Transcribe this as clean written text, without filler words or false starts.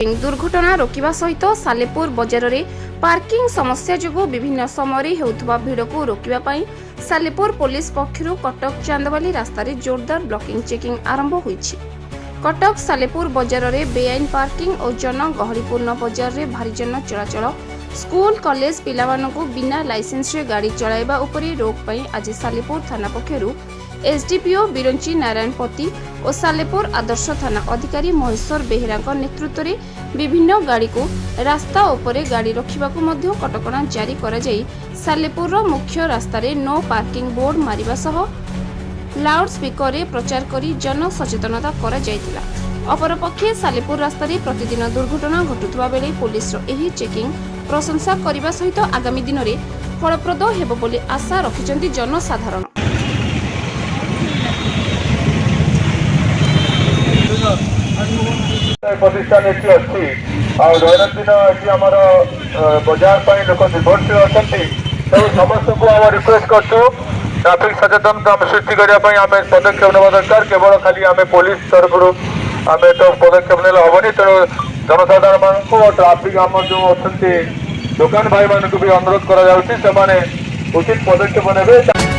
दुर्घटना रोकवा सहित सालेपुर बजार में पार्किंग समस्या जो विभिन्न समय होता भिड़ को रोकने सालेपुर पुलिस पक्षर कटक चांदवाली रास्तार जोरदार ब्लॉकिंग चेकिंग आरंभ होईछि। कटक सालेपुर बजार में बेआईन पार्किंग और जनगहलीपूर्ण बजार में भारी जन चलाचल स्कूल कॉलेज पिलामानकु बिना लाइसेंस रे गाड़ी चलाइबा उपरे रोक पई आज सालेपुर थाना पक्षरु एसडीपीओ बिरंची नारायण पति और सालेपुर आदर्श थाना अधिकारी महेश्वर बेहेरा नेतृत्व में विभिन्न गाड़ी को रास्ता उपरे गाड़ी रखिबाकु मध्य कटकणा जारी करा जाई सालेपुर मुख्य रास्ता रे नो पार्किंग बोर्ड मारिबा सह लाउड स्पीकर रे प्रचार करी जन सचेतनता करा जायतिला। अपरपक्षे सालेपुर रास्ता रे प्रतिदिन दुर्घटना घटुवा बेले पुलिस रो एही चेकिंग प्रशंसा करने सहित आगामी दिन में फलप्रद हेब बोली आशा रखिछन्ति जनसाधारण। प्रतिष्ठान अच्छी दैनंदिन आमर बजार लोक निर्भरशील अच्छा तेणु समस्त को आम रिक्वेस्ट करूँ ट्राफिक सचेतनता सृष्टि करने आम पदक्षेप ना दरकार। केवल खाली आम पुलिस तरफ आम तो पदक्षेप ने हेनी तेणु जनसाधारण मान ट्राफिक आम जो अच्छा दुकान भाई मान भी अनुरोध करा उचित पदक्षेप ने।